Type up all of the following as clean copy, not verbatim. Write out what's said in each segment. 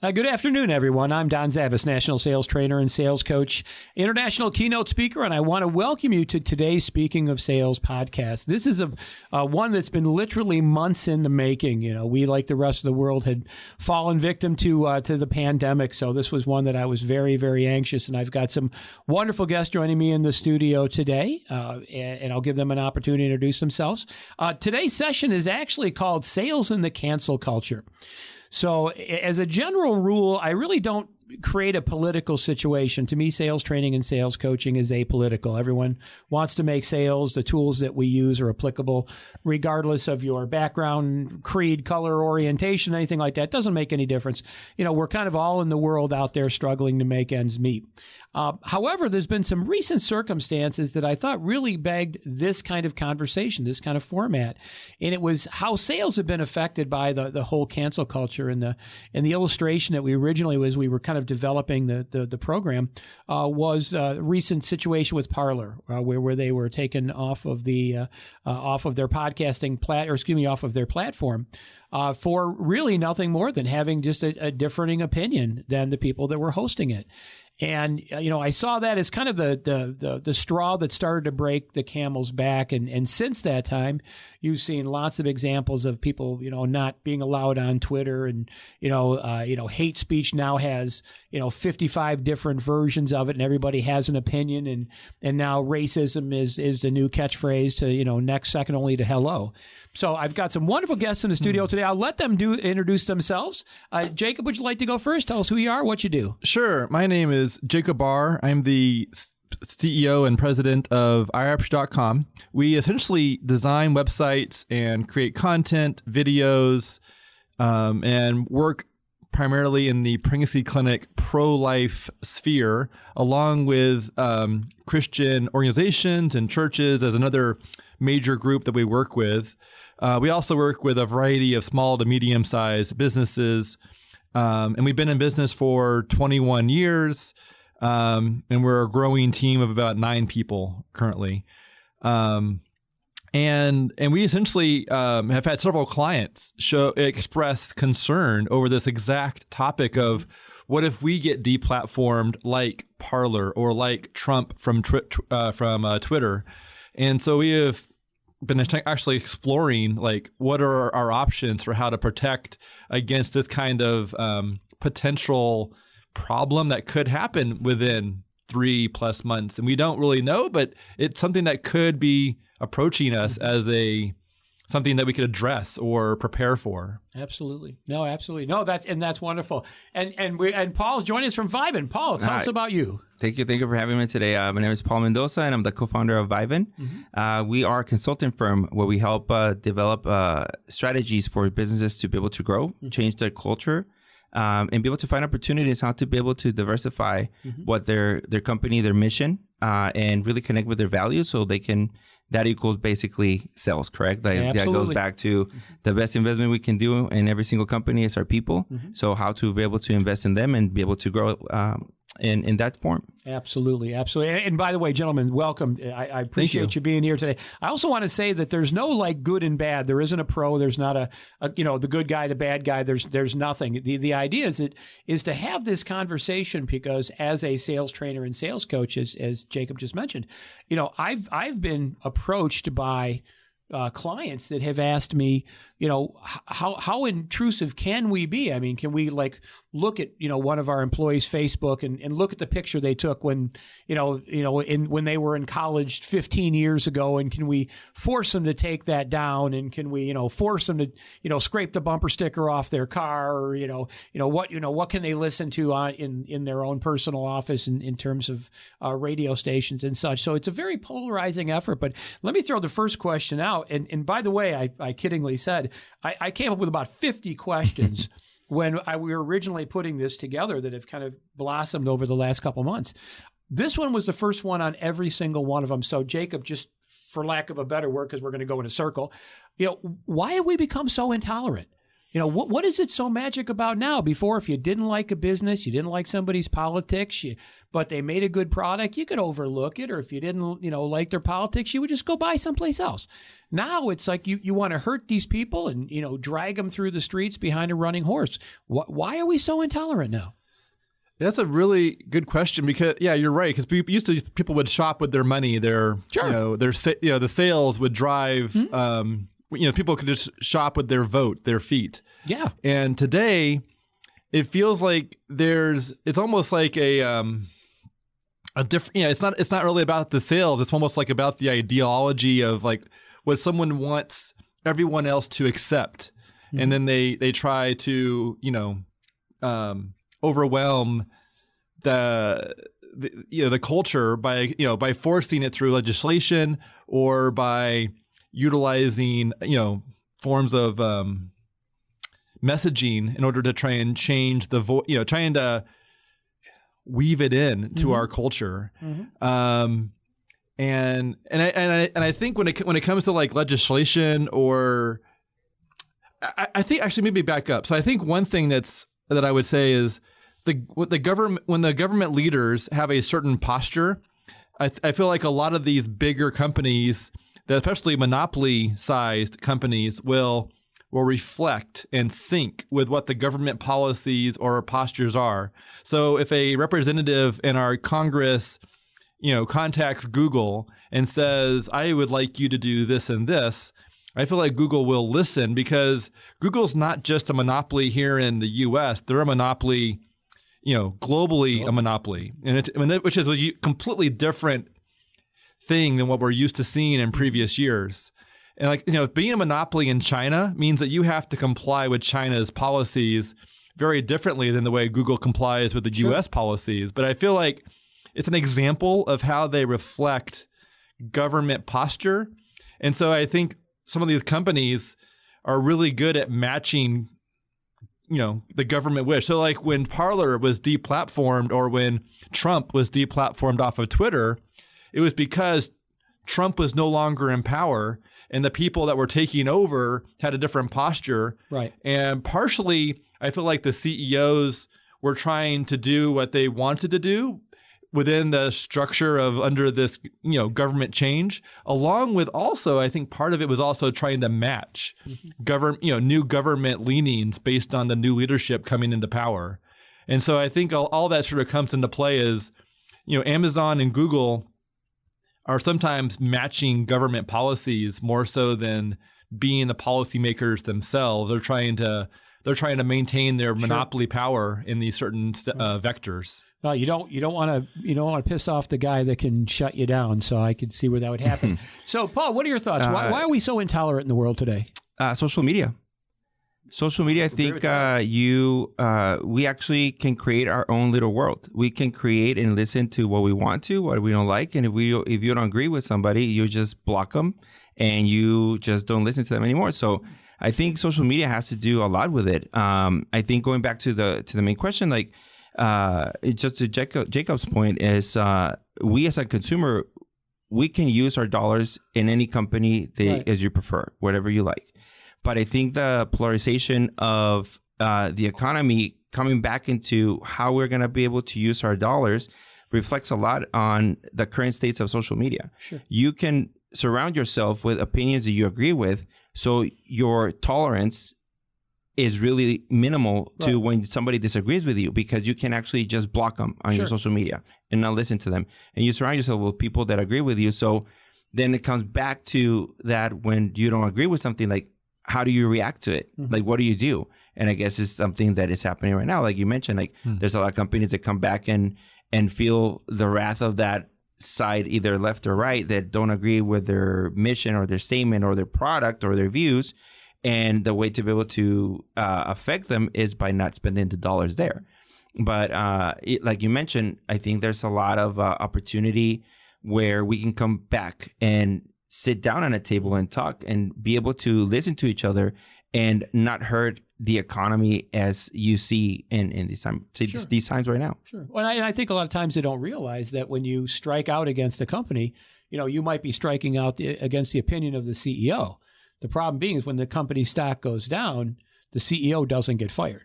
Good afternoon, everyone. I'm Don Zavis, National Sales Trainer and Sales Coach, International Keynote Speaker, and I want to welcome you to today's Speaking of Sales podcast. This is a one that's been literally months in the making. You know, we, like the rest of the world, had fallen victim to the pandemic, so this was one that I was very, very anxious, and I've got some wonderful guests joining me in the studio today, and I'll give them an opportunity to introduce themselves. Today's session is actually called Sales in the Cancel Culture. So as a general rule, I really don't create a political situation. To me, sales training and sales coaching is apolitical. Everyone wants to make sales. The tools that we use are applicable regardless of your background, creed, color, orientation, anything like that. It doesn't make any difference. You know, we're kind of all in the world out there struggling to make ends meet. However, there's been some recent circumstances that I thought really begged this kind of conversation, this kind of format. And it was how sales have been affected by the whole cancel culture. And the illustration that we originally was, we were kind of developing the program, was a recent situation with Parler, where they were taken off of their podcasting off of their platform, for really nothing more than having just a differing opinion than the people that were hosting it. And, you know, I saw that as kind of the straw that started to break the camel's back. And since that time, you've seen lots of examples of people, you know, not being allowed on Twitter. And, hate speech now has, 55 different versions of it, and everybody has an opinion. And now racism is the new catchphrase to, next second only to hello. So I've got some wonderful guests in the studio today. I'll let them introduce themselves. Jacob, would you like to go first? Tell us who you are, what you do. Sure. My name is Jacob Barr. I'm the CEO and president of iRapture.com. We essentially design websites and create content, videos, and work primarily in the pregnancy clinic pro-life sphere, along with Christian organizations and churches as another major group that we work with. We also work with a variety of small to medium-sized businesses, and we've been in business for 21 years, and we're a growing team of about 9 people currently. And we essentially have had several clients express concern over this exact topic of what if we get deplatformed like Parler or like Trump from Twitter. And so we have been actually exploring like what are our options for how to protect against this kind of potential problem that could happen within 3+ months. And we don't really know, but it's something that could be approaching us as something that we could address or prepare for. Absolutely. No, absolutely. No, that's wonderful. And Paul joining us from Vibin. Paul, tell us about you. Thank you for having me today. My name is Paul Mendoza, and I'm the co-founder of Vibin. Mm-hmm. We are a consulting firm where we help develop strategies for businesses to be able to grow, change their culture, and be able to find opportunities how to be able to diversify what their company, their mission, and really connect with their values so they can. That equals basically sales, correct? That goes back to the best investment we can do in every single company is our people. So how to be able to invest in them and be able to grow in that form. Absolutely. And by the way, gentlemen, welcome. I appreciate you being here today. I also want to say that there's no like good and bad. There isn't a pro. There's not the good guy, the bad guy. There's nothing. The idea is to have this conversation because as a sales trainer and sales coach, as Jacob just mentioned, I've been approached by clients that have asked me, how intrusive can we be? I mean, can we like look at, one of our employees' Facebook and look at the picture they took when, when they were in college 15 years ago, and can we force them to take that down? And can we, force them to, scrape the bumper sticker off their car, or, what can they listen to in their own personal office in terms of radio stations and such? So it's a very polarizing effort. But let me throw the first question out. And by the way, I kiddingly said, I came up with about 50 questions when we were originally putting this together that have kind of blossomed over the last couple months. This one was the first one on every single one of them. So Jacob, just for lack of a better word, because we're going to go in a circle, why have we become so intolerant? What is it so magic about now? Before, if you didn't like a business, you didn't like somebody's politics, but they made a good product, you could overlook it. Or if you didn't, like their politics, you would just go buy someplace else. Now it's like you want to hurt these people and, drag them through the streets behind a running horse. Why are we so intolerant now? That's a really good question because, yeah, you're right. Because people would shop with their money. The sales would drive. People could just shop with their vote, their feet. Yeah. And today, it feels like it's almost like a different. It's not really about the sales. It's almost like about the ideology of like what someone wants everyone else to accept, and then they try to overwhelm the culture by forcing it through legislation or by utilizing forms of messaging in order to try and change the trying to weave it in to our culture. And I think when it comes to like legislation or I think actually maybe back up. So I think one thing that I would say is when the government leaders have a certain posture, I feel like a lot of these bigger companies, especially monopoly-sized companies, will reflect and sync with what the government policies or postures are. So if a representative in our Congress, contacts Google and says, "I would like you to do this and this," I feel like Google will listen because Google's not just a monopoly here in the U.S. They're a monopoly, globally a monopoly, which is a completely different thing than what we're used to seeing in previous years. And being a monopoly in China means that you have to comply with China's policies very differently than the way Google complies with the U.S. policies. But I feel like it's an example of how they reflect government posture. And so I think some of these companies are really good at matching, the government wish. So like when Parler was deplatformed or when Trump was deplatformed off of Twitter, it was because Trump was no longer in power and the people that were taking over had a different posture. Right. And partially, I feel like the CEOs were trying to do what they wanted to do within the structure of under this, government change, along with also, I think part of it was also trying to match new government leanings based on the new leadership coming into power. And so I think all that sort of comes into play is, Amazon and Google are sometimes matching government policies more so than being the policymakers themselves. They're trying to maintain their monopoly power in these certain vectors. Well, you don't want to piss off the guy that can shut you down. So I could see where that would happen. So, Paul, what are your thoughts? Why are we so intolerant in the world today? Social media. Social media, I think we actually can create our own little world. We can create and listen to what we want to, what we don't like. And if you don't agree with somebody, you just block them and you just don't listen to them anymore. So I think social media has to do a lot with it. I think going back to the main question, like just to Jacob's point is we as a consumer, we can use our dollars in any company as you prefer, whatever you like. But I think the polarization of the economy coming back into how we're going to be able to use our dollars reflects a lot on the current states of social media. Sure. You can surround yourself with opinions that you agree with, so your tolerance is really minimal to when somebody disagrees with you, because you can actually just block them on your social media and not listen to them. And you surround yourself with people that agree with you. So then it comes back to that when you don't agree with something, like, how do you react to it? Like, what do you do? And I guess it's something that is happening right now. Like you mentioned, like there's a lot of companies that come back and feel the wrath of that side, either left or right, that don't agree with their mission or their statement or their product or their views. And the way to be able to affect them is by not spending the dollars there. But like you mentioned, I think there's a lot of opportunity where we can come back and sit down on a table and talk and be able to listen to each other and not hurt the economy as you see in these times right now. Sure. Well, and I think a lot of times they don't realize that when you strike out against a company, you might be striking out against the opinion of the CEO. The problem being is when the company stock goes down, the CEO doesn't get fired.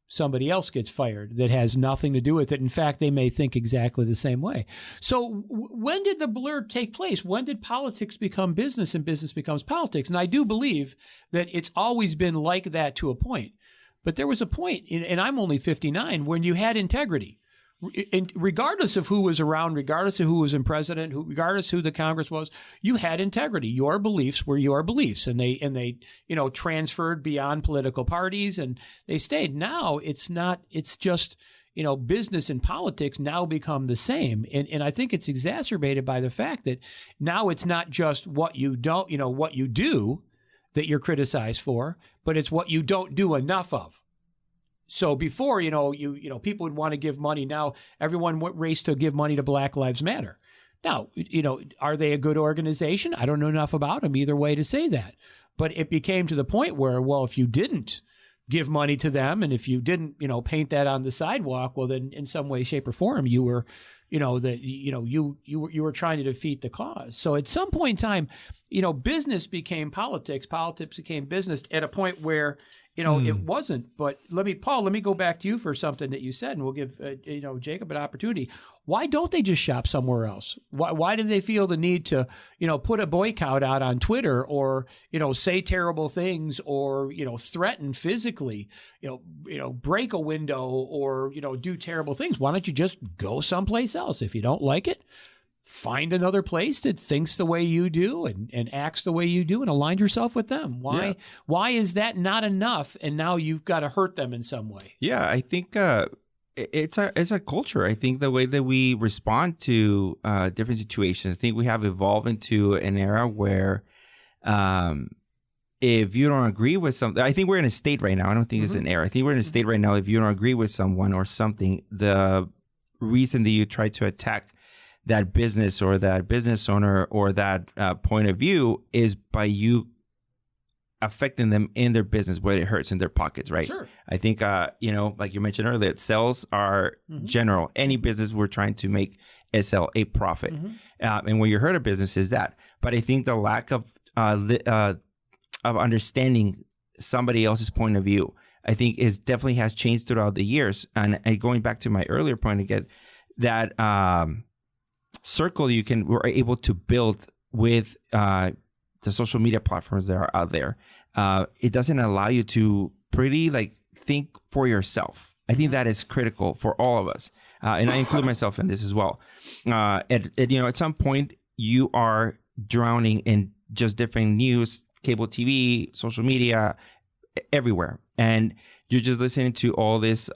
Somebody else gets fired that has nothing to do with it. In fact, they may think exactly the same way. So when did the blur take place? When did politics become business and business becomes politics? And I do believe that it's always been like that to a point. But there was a point, and I'm only 59, when you had integrity. And regardless of who was around, regardless of who was in president, regardless who the Congress was, you had integrity. Your beliefs were your beliefs, and they transferred beyond political parties, and they stayed. Now it's not. It's just business and politics now become the same, and I think it's exacerbated by the fact that now it's not just what you don't, what you do that you're criticized for, but it's what you don't do enough of. So before, people would want to give money. Now everyone raced to give money to Black Lives Matter. Now, are they a good organization? I don't know enough about them either way to say that. But it became to the point where, well, if you didn't give money to them and if you didn't, paint that on the sidewalk, well, then in some way, shape, or form, you were, you were trying to defeat the cause. So at some point in time, business became politics. Politics became business at a point where it wasn't. But Paul, let me go back to you for something that you said, and we'll give, Jacob an opportunity. Why don't they just shop somewhere else? Why do they feel the need to, put a boycott out on Twitter or, say terrible things or, threaten physically, break a window or, do terrible things? Why don't you just go someplace else? If you don't like it, find another place that thinks the way you do and acts the way you do and align yourself with them. Why is that not enough? And now you've got to hurt them in some way. Yeah, I think it's a culture. I think the way that we respond to different situations, I think we have evolved into an era where if you don't agree with something, I think we're in a state right now. I don't think it's an era. I think we're in a state right now. If you don't agree with someone or something, the reason that you try to attack that business or that business owner or that point of view is by you affecting them in their business where it hurts in their pockets, right? Sure. I think, like you mentioned earlier, sales are general. Any business we're trying to make is sell a profit. And when you hurt a business is that. But I think the lack of understanding somebody else's point of view, I think definitely has changed throughout the years. And going back to my earlier point again, that circle we're able to build with the social media platforms that are out there. It doesn't allow you to pretty think for yourself. I think that is critical for all of us, and I include myself in this as well. At some point you are drowning in just different news, cable TV, social media, everywhere, and you're just listening to all this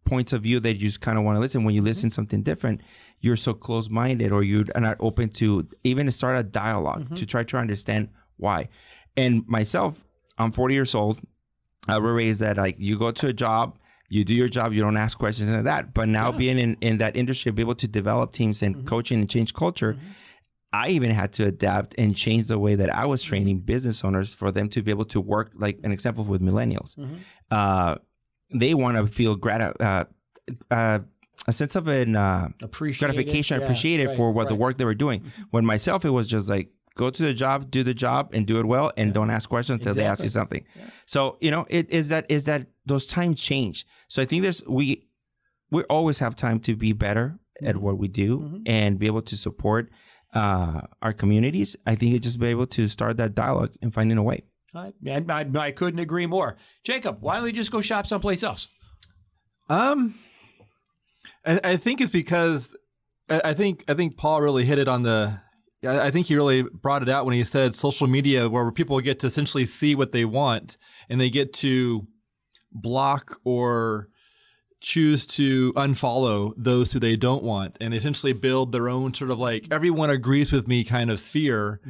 points of view that you just kind of want to listen. When you listen to something different, you're so close-minded, or you're not open to even start a dialogue to try to understand why. And myself, I'm 40 years old. I was raised that you go to a job, you do your job, you don't ask questions like that. But now being in that industry, be able to develop teams and coaching and change culture, I even had to adapt and change the way that I was training business owners for them to be able to work, like an example with millennials. They want to feel a sense of gratification, appreciated for what the work they were doing. When myself, it was just go to the job, do the job, and do it well, and don't ask questions until they ask you something. So it is that those times change. So I think we always have time to be better at what we do and be able to support our communities. I think it's just be able to start that dialogue and finding a way. I couldn't agree more. Jacob, why don't we just go shop someplace else? I think it's because I think Paul really hit it on the. I think he really brought it out when he said social media, where people get to essentially see what they want, and they get to block or choose to unfollow those who they don't want, and essentially build their own sort of everyone agrees with me kind of sphere.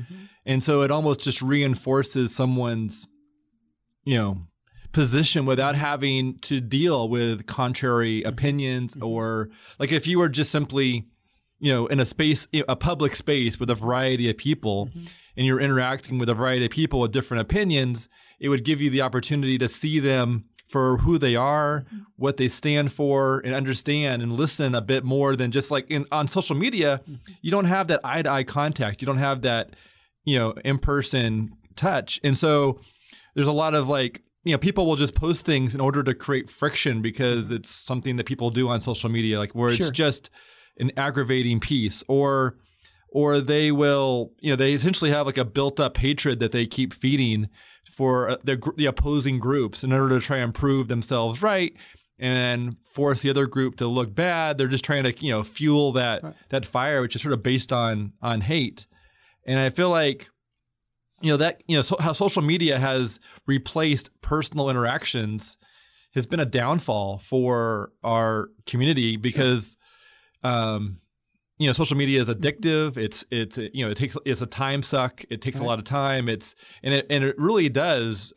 And so it almost just reinforces someone's, position without having to deal with contrary opinions, or if you were just simply, in a space, a public space with a variety of people, and you're interacting with a variety of people with different opinions, it would give you the opportunity to see them for who they are, what they stand for, and understand and listen a bit more than just on social media. You don't have that eye-to-eye contact. You don't have that, in-person touch. And so there's a lot of people will just post things in order to create friction because it's something that people do on social media, like where it's just an aggravating piece, or they will, they essentially have like a built up hatred that they keep feeding for the opposing groups in order to try and prove themselves right and force the other group to look bad. They're just trying to, fuel that fire, which is sort of based on hate. And I feel like, how social media has replaced personal interactions has been a downfall for our community because, social media is addictive. It's a time suck. It takes a lot of time. And it really does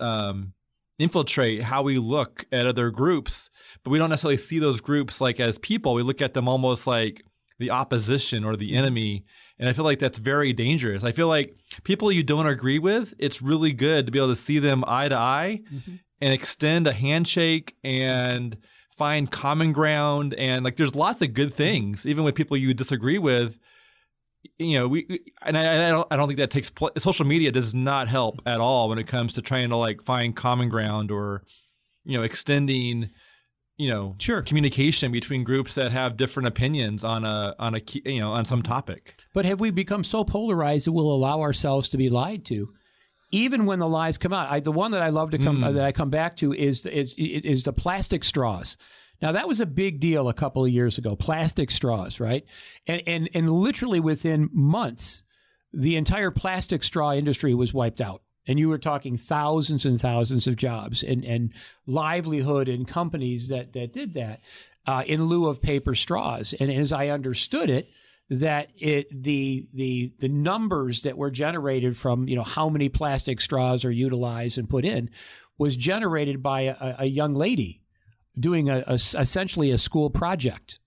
infiltrate how we look at other groups, but we don't necessarily see those groups like as people. We look at them almost like the opposition or the enemy. And I feel like that's very dangerous. I feel like people you don't agree with, it's really good to be able to see them eye to eye and extend a handshake and find common ground. And like, there's lots of good things, even with people you disagree with. I don't think that takes place. Social media does not help at all when it comes to trying to like find common ground or, extending, communication between groups that have different opinions on some topic. But have we become so polarized that we'll allow ourselves to be lied to, even when the lies come out? The one that I love to that I come back to is the plastic straws. Now, that was a big deal a couple of years ago, plastic straws, right? And literally within months, the entire plastic straw industry was wiped out. And you were talking thousands and thousands of jobs and livelihood in companies that did that in lieu of paper straws. And as I understood it, that the numbers that were generated from how many plastic straws are utilized and put in was generated by a young lady doing essentially a school project.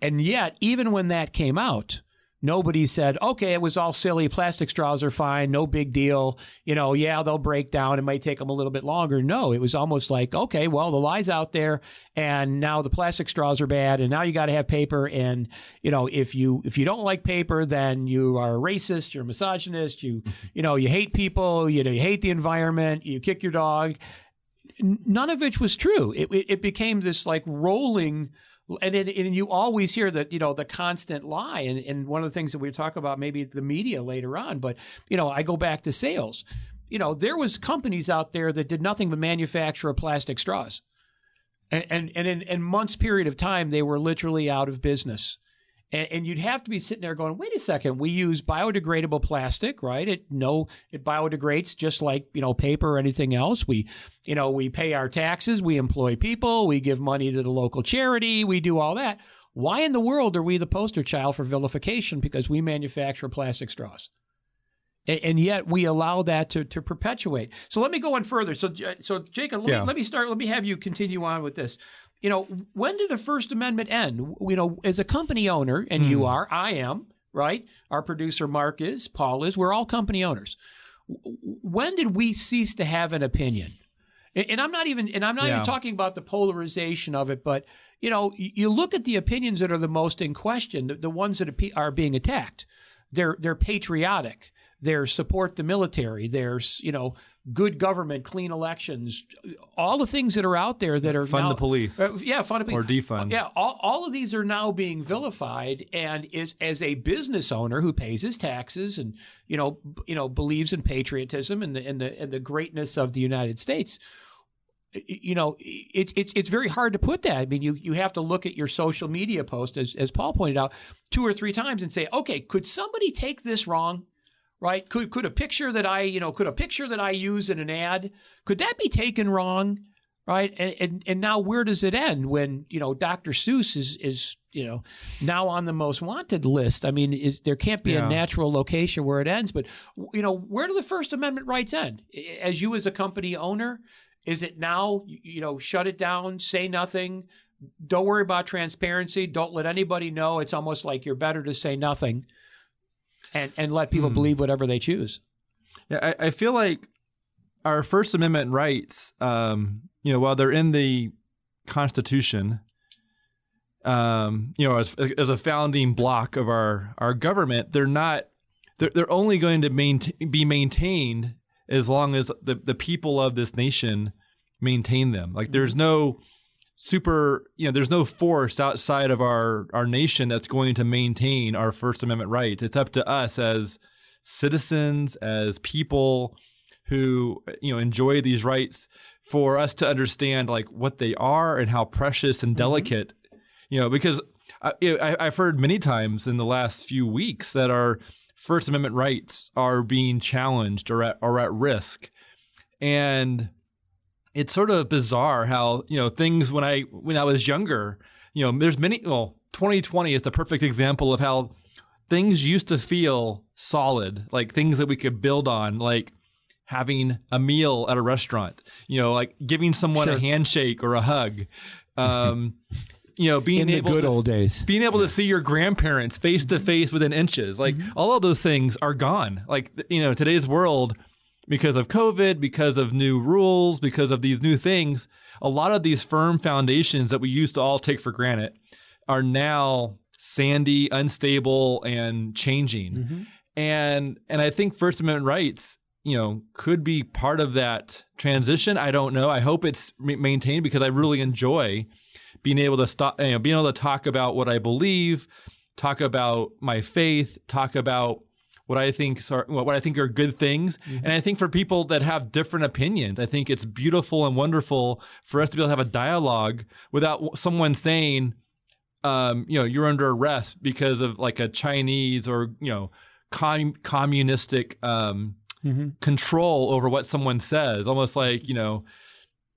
And yet, even when that came out, nobody said, okay, it was all silly. Plastic straws are fine. No big deal. They'll break down. It might take them a little bit longer. No, it was almost like, okay, well, the lie's out there and now the plastic straws are bad and now you got to have paper. And, if you don't like paper, then you are a racist, you're a misogynist, you hate people, you hate the environment, you kick your dog. None of which was true. It became this like rolling. And you always hear that, the constant lie. And one of the things that we talk about, maybe the media later on, but, I go back to sales. There was companies out there that did nothing but manufacture plastic straws. And in months period of time, they were literally out of business. And you'd have to be sitting there going, wait a second, we use biodegradable plastic, right? It biodegrades just like, paper or anything else. We pay our taxes, we employ people, we give money to the local charity, we do all that. Why in the world are we the poster child for vilification? Because we manufacture plastic straws. And yet we allow that to perpetuate. So let me go on further. So Jacob, let me have you continue on with this. When did the First Amendment end? As a company owner, and I am, right? Our producer, Mark is, Paul is, we're all company owners. When did we cease to have an opinion? And I'm not even talking about the polarization of it, but, you look at the opinions that are the most in question, the ones that are being attacked. They're patriotic. They support the military. There's, good government, clean elections, all the things that are out there that are fund the police. Fund the police. Or defund. All of these are now being vilified. And as a business owner who pays his taxes and, believes in patriotism and the greatness of the United States, it's very hard to put that. I mean, you have to look at your social media post, as Paul pointed out, 2 or 3 times and say, okay, could somebody take this wrong? Right? Could a picture that I use in an ad, could that be taken wrong? Right? And now where does it end when, Dr. Seuss is now on the most wanted list? I mean, there can't be a natural location where it ends, but, where do the First Amendment rights end? As you as a company owner, is it now, shut it down, say nothing, don't worry about transparency, don't let anybody know? It's almost like you're better to say nothing. And let people believe whatever they choose. Yeah, I feel like our First Amendment rights, while they're in the Constitution, as a founding block of our government, they're only going to be maintained as long as the people of this nation maintain them. Like there's no there's no force outside of our nation that's going to maintain our First Amendment rights. It's up to us as citizens, as people who, enjoy these rights, for us to understand like what they are and how precious and delicate, because I've heard many times in the last few weeks that our First Amendment rights are being challenged or at risk. And it's sort of bizarre how, things when I was younger, there's 2020 is the perfect example of how things used to feel solid, like things that we could build on, like having a meal at a restaurant, like giving someone a handshake or a hug. Being in the able good old days, being able to see your grandparents face to face within inches, like all of those things are gone. Like, today's world, because of COVID, because of new rules, because of these new things, a lot of these firm foundations that we used to all take for granted are now sandy, unstable, and changing. And I think First Amendment rights, could be part of that transition. I don't know. I hope it's maintained because I really enjoy being able to being able to talk about what I believe, talk about my faith, talk about what I think are good things. And I think for people that have different opinions, I think it's beautiful and wonderful for us to be able to have a dialogue without someone saying, you're under arrest because of like a Chinese or, communistic control over what someone says. Almost like,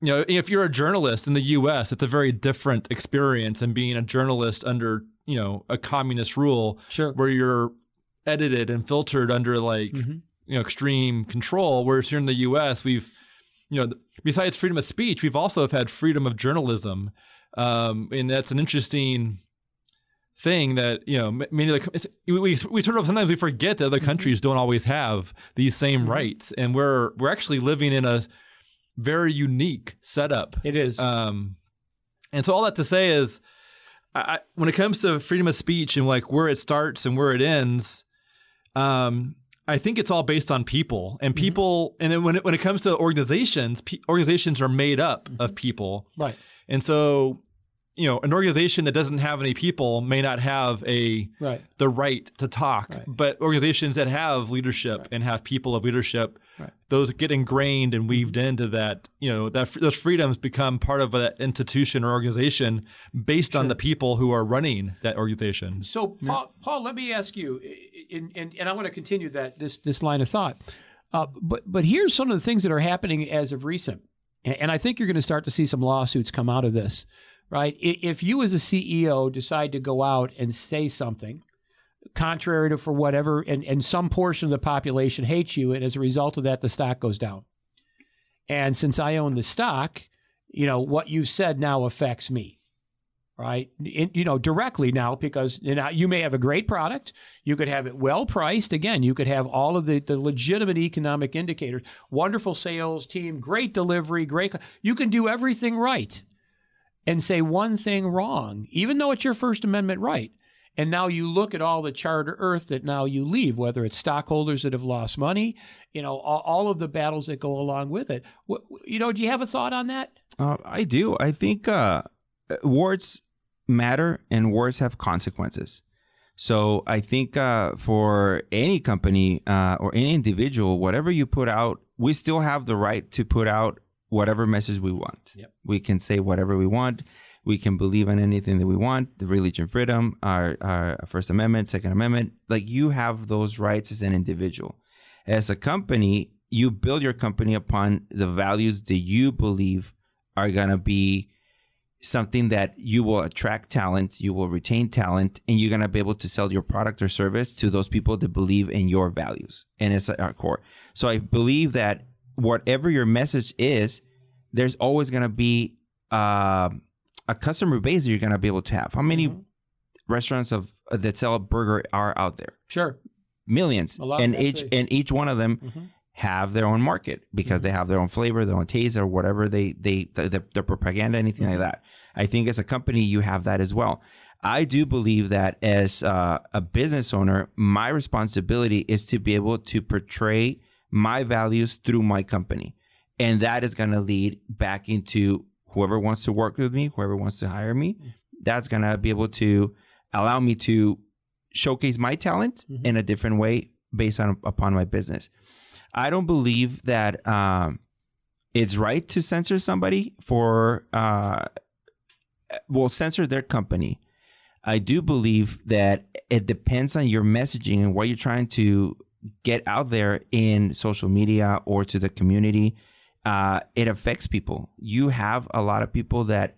if you're a journalist in the U.S., it's a very different experience than being a journalist under, a communist rule, where you're edited and filtered under like, extreme control. Whereas here in the U.S., we've, besides freedom of speech, we've also had freedom of journalism, and that's an interesting thing that many of we sort of sometimes we forget that other countries don't always have these same rights, and we're actually living in a very unique setup. It is. And so all that to say is, when it comes to freedom of speech and like where it starts and where it ends, I think it's all based on people and people. And then when it comes to organizations, organizations are made up of people. Right. And so, an organization that doesn't have any people may not have the right to talk, but organizations that have leadership and have people of leadership, those get ingrained and weaved into that, those freedoms become part of that institution or organization based on the people who are running that organization. So Paul, let me ask you, and I want to continue this line of thought, but here's some of the things that are happening as of recent, and I think you're going to start to see some lawsuits come out of this. Right? If you as a CEO decide to go out and say something contrary to for whatever, and some portion of the population hates you, and as a result of that, the stock goes down. And since I own the stock, what you said now affects me, right? Directly now, because you may have a great product. You could have it well priced. Again, you could have all of the legitimate economic indicators, wonderful sales team, great delivery, you can do everything right. And say one thing wrong, even though it's your First Amendment right. And now you look at all the charred earth that now you leave, whether it's stockholders that have lost money, all of the battles that go along with it. Do you have a thought on that? I do. I think words matter and words have consequences. So I think for any company or any individual, whatever you put out, we still have the right to put out whatever message we want. Yep. We can say whatever we want. We can believe in anything that we want. The religion freedom, our First Amendment, Second Amendment. Like, you have those rights as an individual. As a company, you build your company upon the values that you believe are going to be something that you will attract talent, you will retain talent, and you're going to be able to sell your product or service to those people that believe in your values. And it's at our core. So I believe that whatever your message is, there's always going to be a customer base that you're going to be able to have. How many restaurants that sell a burger are out there? Sure. Millions. And each one of them have their own market because they have their own flavor, their own taste, or whatever their propaganda, anything like that. I think as a company, you have that as well. I do believe that as a business owner, my responsibility is to be able to portray my values through my company. And that is going to lead back into whoever wants to work with me, whoever wants to hire me. That's going to be able to allow me to showcase my talent in a different way based upon my business. I don't believe that it's right to censor somebody for, censor their company. I do believe that it depends on your messaging and what you're trying to get out there in social media or to the community. It affects people. You have a lot of people that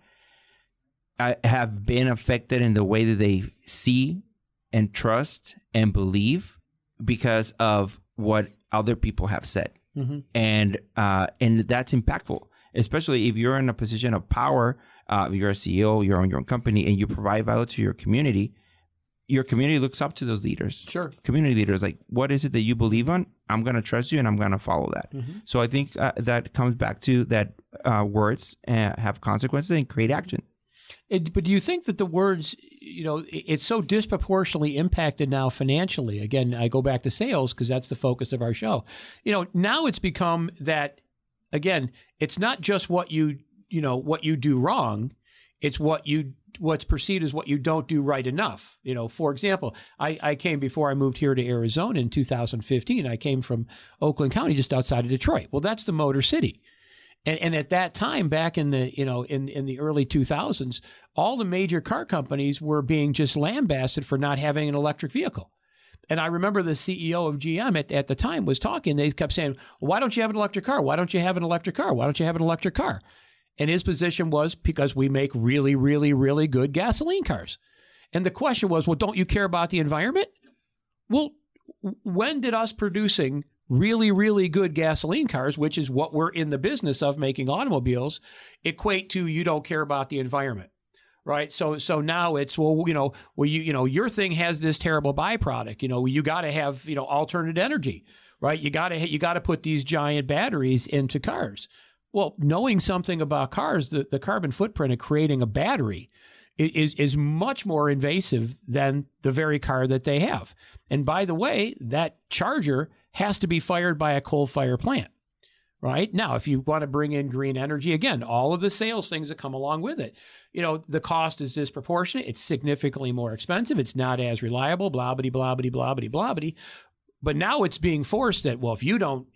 have been affected in the way that they see and trust and believe because of what other people have said. And that's impactful, especially if you're in a position of power. If you're a CEO, you're on your own company, and you provide value to your community looks up to those leaders. Sure. Community leaders, like, what is it that you believe on? I'm going to trust you and I'm going to follow that. So I think that comes back to that words have consequences and create action. But do you think that the words, it's so disproportionately impacted now financially? Again, I go back to sales because that's the focus of our show. Now it's become that, again, it's not just what you do wrong. It's what's perceived as what you don't do right enough. For example, I came before I moved here to Arizona in 2015. I came from Oakland County, just outside of Detroit. Well, that's the Motor City. And at that time, back in the in the early 2000s, all the major car companies were being just lambasted for not having an electric vehicle. And I remember the CEO of GM at the time was talking. They kept saying, "Why don't you have an electric car? Why don't you have an electric car? Why don't you have an electric car?" And his position was, because we make really, really, really good gasoline cars. And the question was, well, don't you care about the environment? Well, when did us producing really, really good gasoline cars, which is what we're in the business of, making automobiles, equate to you don't care about the environment, right? So now it's, your thing has this terrible byproduct. You got to have, alternate energy, right? You got to put these giant batteries into cars. Well, knowing something about cars, the carbon footprint of creating a battery is much more invasive than the very car that they have. And by the way, that charger has to be fired by a coal-fired plant, right? Now, if you want to bring in green energy, again, all of the sales things that come along with it, the cost is disproportionate. It's significantly more expensive. It's not as reliable, blah-bitty, blah-bitty, blah-bitty, blah-bitty. But now it's being forced that, well, if you don't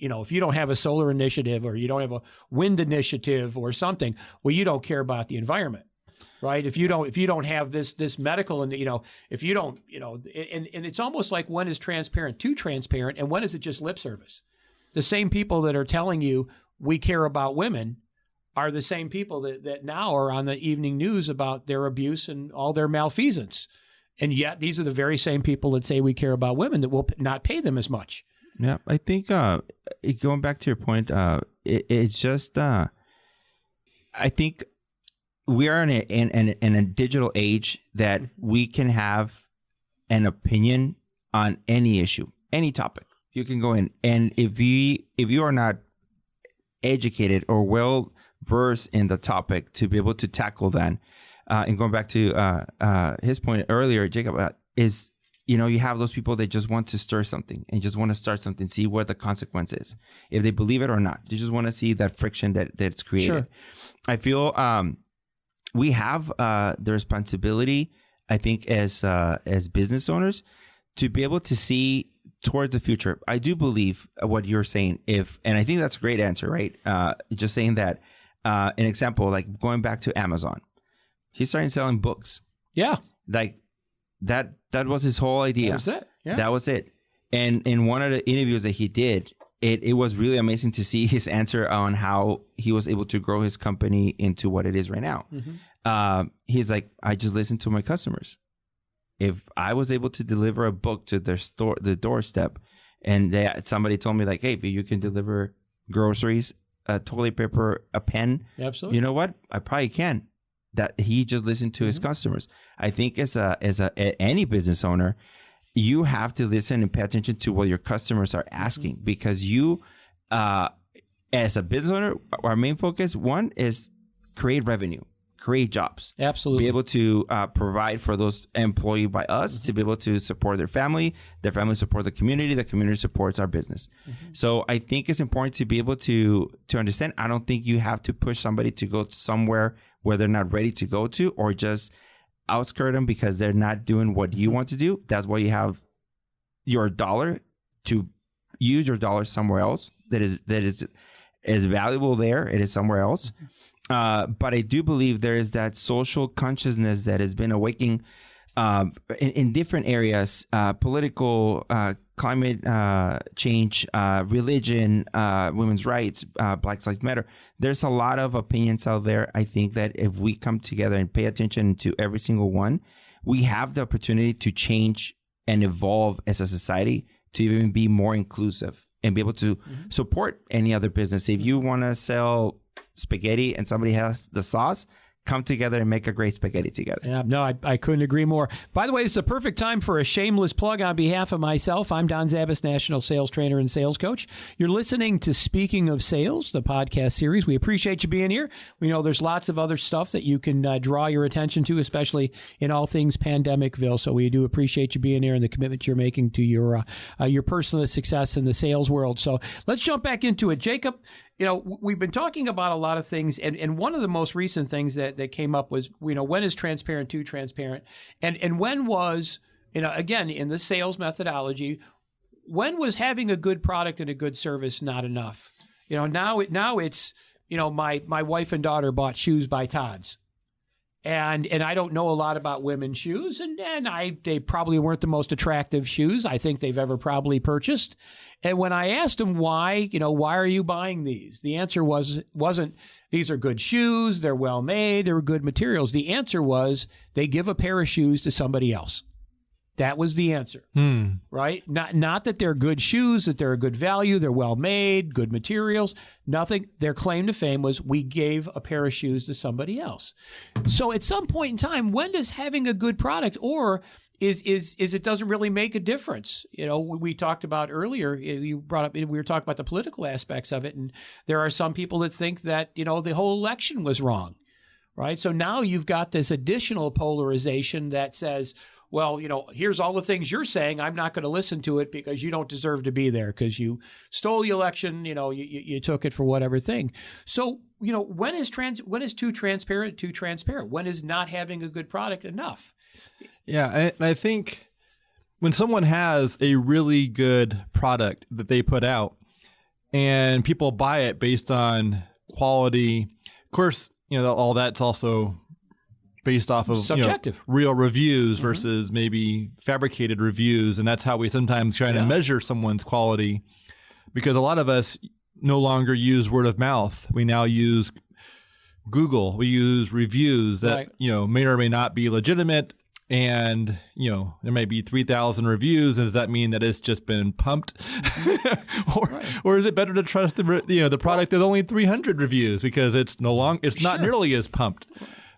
have a solar initiative or you don't have a wind initiative or something, well, you don't care about the environment, right? If you don't have this medical, and if you don't, and it's almost like, when is transparent too transparent, and when is it just lip service? The same people that are telling you we care about women are the same people that now are on the evening news about their abuse and all their malfeasance. And yet these are the very same people that say we care about women that will not pay them as much. Yeah, I think going back to your point, it's just I think we are in a digital age that we can have an opinion on any issue, any topic. You can go in, and if you are not educated or well versed in the topic to be able to tackle that. And going back to his point earlier, Jacob, is, you have those people that just want to stir something and just want to start something, see what the consequence is, if they believe it or not. They just want to see that friction that it's created. Sure. I feel we have the responsibility, I think, as business owners, to be able to see towards the future. I do believe what you're saying, and I think that's a great answer, right? Just saying that, an example, like going back to Amazon. He started selling books. Yeah. Like that was his whole idea. That was it. Yeah. That was it. And in one of the interviews that he did, it was really amazing to see his answer on how he was able to grow his company into what it is right now. He's like, I just listen to my customers. If I was able to deliver a book to their store, the doorstep, and somebody told me like, hey, but you can deliver groceries, toilet paper, a pen. Absolutely. You know what? I probably can. That he just listened to his customers. I think as any business owner, you have to listen and pay attention to what your customers are asking, because you, as a business owner, our main focus, one, is create revenue, create jobs. Absolutely. Be able to provide for those employed by us, to be able to support their family support the community supports our business. So I think it's important to be able to understand. I don't think you have to push somebody to go somewhere where they're not ready to go to, or just outskirt them because they're not doing what you want to do. That's why you have your dollar, to use your dollar somewhere else that is valuable there. It is somewhere else. But I do believe there is that social consciousness that has been awakening in different areas, political, climate change, religion, women's rights, Black Lives Matter. There's a lot of opinions out there. I think that if we come together and pay attention to every single one, we have the opportunity to change and evolve as a society to even be more inclusive and be able to support any other business. If you want to sell spaghetti and somebody has the sauce, come together and make a great spaghetti together. Yeah, no, I couldn't agree more. By the way, it's a perfect time for a shameless plug on behalf of myself. I'm Don Zabas, National Sales Trainer and Sales Coach. You're listening to Speaking of Sales, the podcast series. We appreciate you being here. We know there's lots of other stuff that you can draw your attention to, especially in all things Pandemicville. So we do appreciate you being here and the commitment you're making to your personal success in the sales world. So let's jump back into it. Jacob, we've been talking about a lot of things, and one of the most recent things that came up was, when is transparent too transparent? And when was, again, in the sales methodology, when was having a good product and a good service not enough? Now it's, my wife and daughter bought shoes by Todd's. And I don't know a lot about women's shoes, and they probably weren't the most attractive shoes I think they've ever probably purchased. And when I asked them why are you buying these? The answer wasn't these are good shoes, they're well made, they're good materials. The answer was they give a pair of shoes to somebody else. That was the answer, right? Not that they're good shoes, that they're a good value, they're well made, good materials, nothing. Their claim to fame was we gave a pair of shoes to somebody else. So at some point in time, when does having a good product, or is it doesn't really make a difference? We talked about earlier, you brought up, we were talking about the political aspects of it, and there are some people that think that, the whole election was wrong, right? So now you've got this additional polarization that says, well, here's all the things you're saying. I'm not going to listen to it because you don't deserve to be there because you stole the election. You took it for whatever thing. So, when is too transparent? When is not having a good product enough? Yeah, and I think when someone has a really good product that they put out and people buy it based on quality, of course, all that's also based off of subjective, real reviews versus maybe fabricated reviews. And that's how we sometimes try to measure someone's quality, because a lot of us no longer use word of mouth. We now use Google. We use reviews that, may or may not be legitimate. And, there may be 3,000 reviews. And does that mean that it's just been pumped? Or is it better to trust the product with only 300 reviews because it's not nearly as pumped?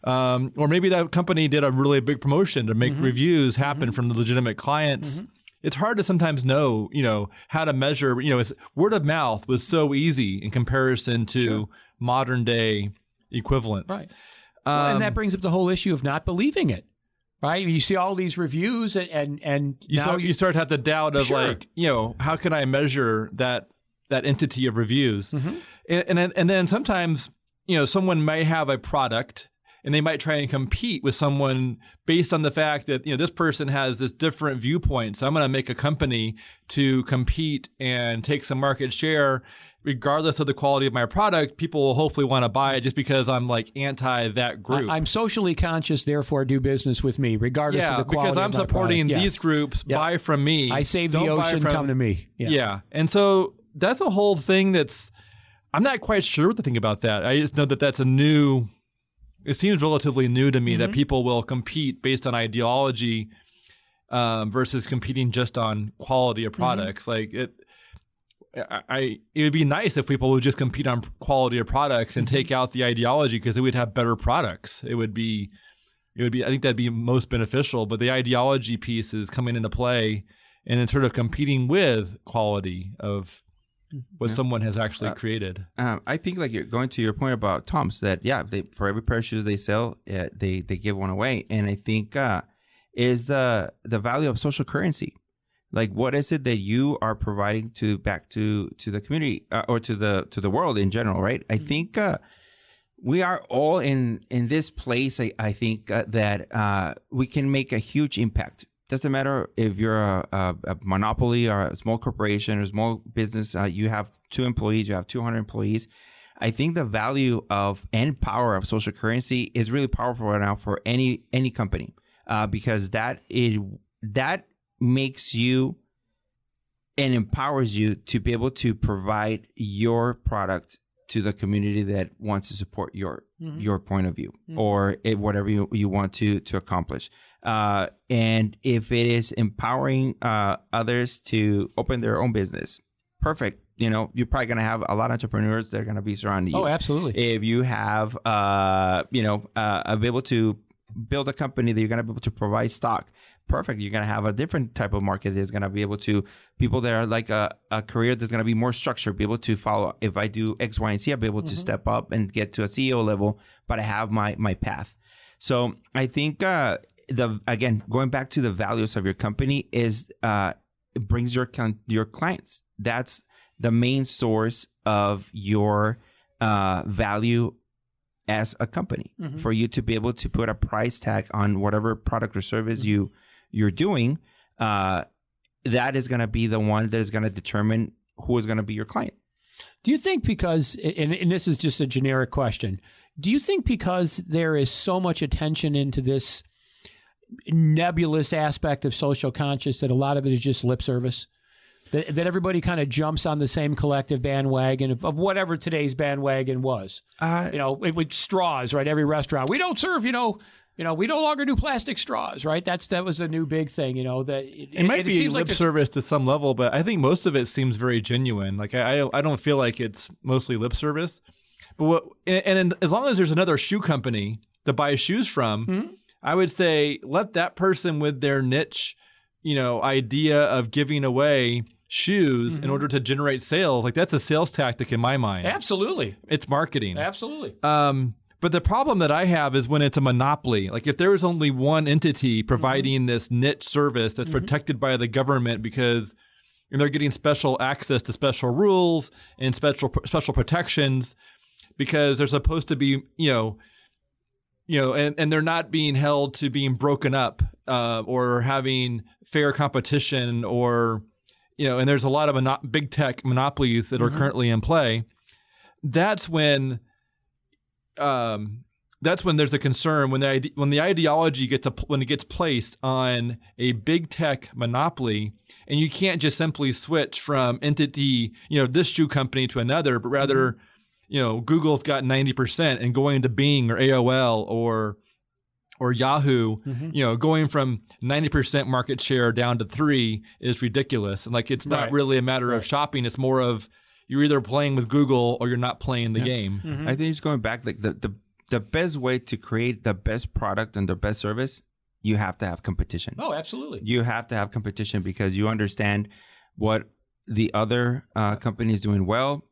Or maybe that company did a really big promotion to make reviews happen from the legitimate clients. It's hard to sometimes know, how to measure. Word of mouth was so easy in comparison to modern day equivalents. Right. And that brings up the whole issue of not believing it. Right. You see all these reviews and you start to have the doubt of how can I measure that entity of reviews? And then sometimes, someone may have a product and they might try and compete with someone based on the fact that, this person has this different viewpoint. So I'm going to make a company to compete and take some market share. Regardless of the quality of my product, people will hopefully want to buy it just because I'm anti that group. I'm socially conscious, therefore do business with me, regardless of the quality because I'm supporting these groups, buy from me. I save the ocean, come to me. Yeah. And so that's a whole thing I'm not quite sure what to think about that. I just know that that's it seems relatively new to me that people will compete based on ideology versus competing just on quality of products. It would be nice if people would just compete on quality of products and take out the ideology, because they would have better products. I think that'd be most beneficial, but the ideology piece is coming into play and then sort of competing with quality of what someone has actually created. I think like you're going to your point about Tom's that for every pair of shoes they sell, they give one away, and I think is the value of social currency. Like, what is it that you are providing back to the community or to the world in general, right? I think we are all in this place. I think that we can make a huge impact. Doesn't matter if you're a monopoly or a small corporation or small business. You have 2 employees, you have 200 employees. I think the value of and power of social currency is really powerful right now for any company, because that makes you and empowers you to be able to provide your product to the community that wants to support your point of view or whatever you want to accomplish. And if it is empowering others to open their own business, perfect. You're probably going to have a lot of entrepreneurs that are going to be surrounding you. Oh, absolutely. If you have, be able to build a company that you're going to be able to provide stock, perfect. You're going to have a different type of market that's going to be able to, people that are like a career that's going to be more structured, be able to follow. If I do X, Y, and Z, I'll be able to step up and get to a CEO level, but I have my path. So I think, again, going back to the values of your company is, it brings your clients. That's the main source of your value as a company, for you to be able to put a price tag on whatever product or service you're doing. That is going to be the one that is going to determine who is going to be your client. Do you think because, and this is just a generic question, do you think because there is so much attention into this nebulous aspect of social conscious that a lot of it is just lip service? That everybody kind of jumps on the same collective bandwagon of whatever today's bandwagon was. It was straws, right? Every restaurant. We don't serve, we no longer do plastic straws, right? That was a new big thing, that it might be lip service to some level, but I think most of it seems very genuine. Like I don't feel like it's mostly lip service. But as long as there's another shoe company to buy shoes from, I would say let that person with their niche, idea of giving away shoes in order to generate sales. Like that's a sales tactic in my mind. Absolutely. It's marketing. Absolutely. But the problem that I have is when it's a monopoly. Like if there is only one entity providing this niche service that's protected by the government because they're getting special access to special rules and special protections because they're supposed to be, and they're not being held to being broken up or having fair competition or, and there's a lot of big tech monopolies that are currently in play. That's when there's a concern when the ideology gets placed on a big tech monopoly, and you can't just simply switch from entity, this shoe company to another, but rather, Google's got 90% and going into Bing or AOL or Yahoo, going from 90% market share down to 3 is ridiculous. And like, it's not really a matter of shopping. It's more of you're either playing with Google or you're not playing the game. I think it's going back, like the best way to create the best product and the best service, you have to have competition. Oh, absolutely. You have to have competition because you understand what the other company is doing well.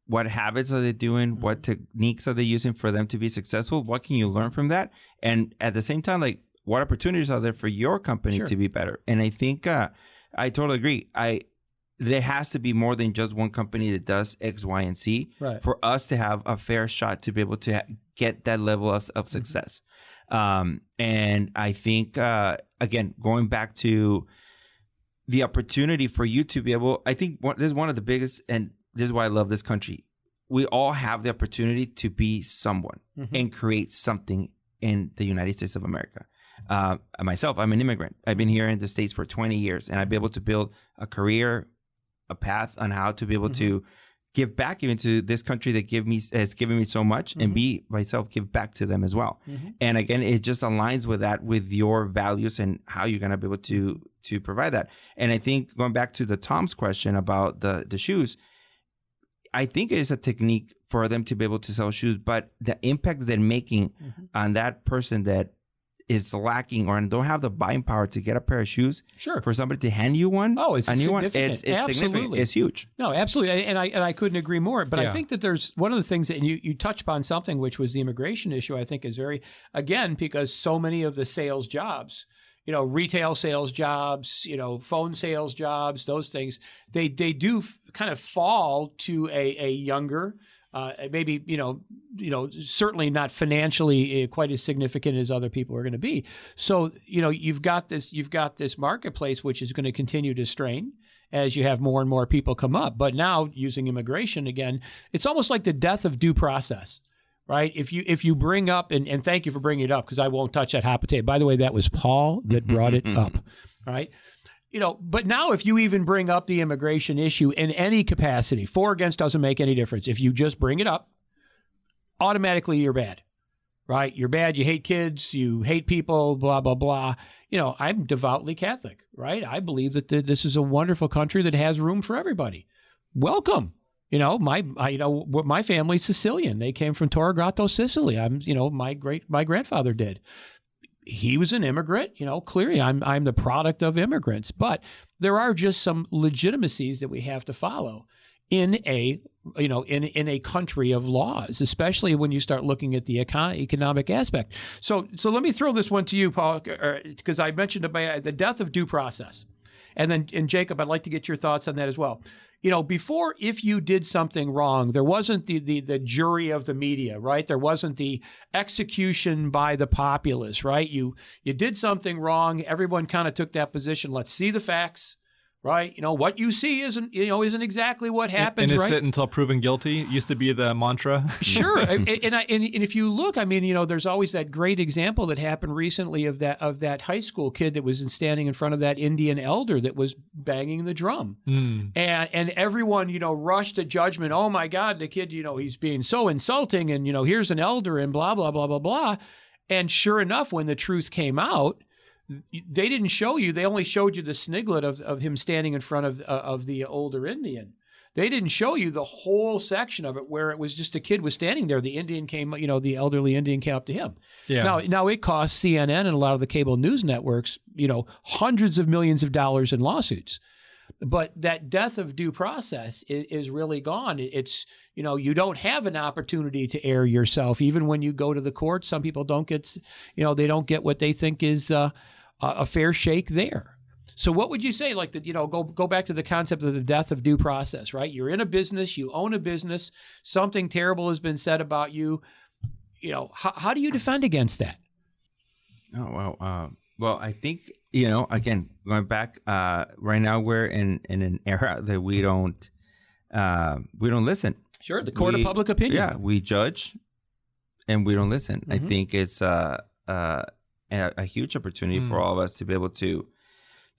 What habits are they doing? What techniques are they using for them to be successful? What can you learn from that? And at the same time, like, what opportunities are there for your company to be better? And I think I totally agree. There has to be more than just one company that does X, Y, and Z for us to have a fair shot to be able to get that level of success. And I think, again, going back to the opportunity for you to be able, I think this is one of the biggest, and this is why I love this country. We all have the opportunity to be someone and create something in the United States of America. Myself, I'm an immigrant. I've been here in the States for 20 years, and I've been able to build a career, a path on how to be able to give back even to this country that has given me so much, and be myself, give back to them as well. And again, it just aligns with that, with your values and how you're going to be able to provide that. And I think going back to the Tom's question about the shoes, I think it is a technique for them to be able to sell shoes, but the impact they're making on that person that is lacking or don't have the buying power to get a pair of shoes, Sure. for somebody to hand you one, Oh, it's a new one, significant. it's significant. Absolutely. It's huge. No, absolutely. And I couldn't agree more. But I Yeah. think that there's one of the things that, and you touched upon something, which was the immigration issue, I think is very, again, because so many of the sales jobs, retail sales jobs, phone sales jobs, those things, they do kind of fall to a younger, maybe, certainly not financially quite as significant as other people are going to be. So, you've got this marketplace, which is going to continue to strain as you have more and more people come up. But now using immigration again, it's almost like the death of due process. Right. If you bring up, and thank you for bringing it up, because I won't touch that hot potato. By the way, that was Paul that brought it up. Right. But now if you even bring up the immigration issue in any capacity, for or against doesn't make any difference. If you just bring it up, automatically you're bad. Right. You're bad. You hate kids. You hate people, blah, blah, blah. I'm devoutly Catholic. Right. I believe that this is a wonderful country that has room for everybody. Welcome. My family's Sicilian. They came from Torregrato, Sicily. My grandfather did. He was an immigrant. Clearly I'm the product of immigrants. But there are just some legitimacies that we have to follow in a country of laws, especially when you start looking at the economic aspect. So let me throw this one to you, Paul, because I mentioned about the death of due process. And Jacob, I'd like to get your thoughts on that as well. Before, if you did something wrong, there wasn't the jury of the media, right? There wasn't the execution by the populace, right? You did something wrong. Everyone kind of took that position. Let's see the facts, right? What you see isn't exactly what happens, Innocent right? until proven guilty used to be the mantra. Sure. and if you look, there's always that great example that happened recently of that high school kid that was standing in front of that Indian elder that was banging the drum. And everyone, rushed to judgment. Oh my God, the kid, he's being so insulting, and, here's an elder and blah, blah, blah, blah, blah. And sure enough, when the truth came out, they didn't show you. They only showed you the sniglet of him standing in front of the older Indian. They didn't show you the whole section of it where it was just a kid was standing there. The Indian came, the elderly Indian came up to him. Yeah. Now it costs CNN and a lot of the cable news networks, hundreds of millions of dollars in lawsuits. But that death of due process is really gone. It's, you don't have an opportunity to air yourself. Even when you go to the court, some people don't get, they don't get what they think is a fair shake there. So what would you say, like, go back to the concept of the death of due process, right? You're in a business, you own a business, something terrible has been said about you. How do you defend against that? Oh, wow. Well, I think, again, going back, right now we're in an era that we don't listen. Sure, the court of public opinion. Yeah, we judge and we don't listen. I think it's a huge opportunity for all of us to be able to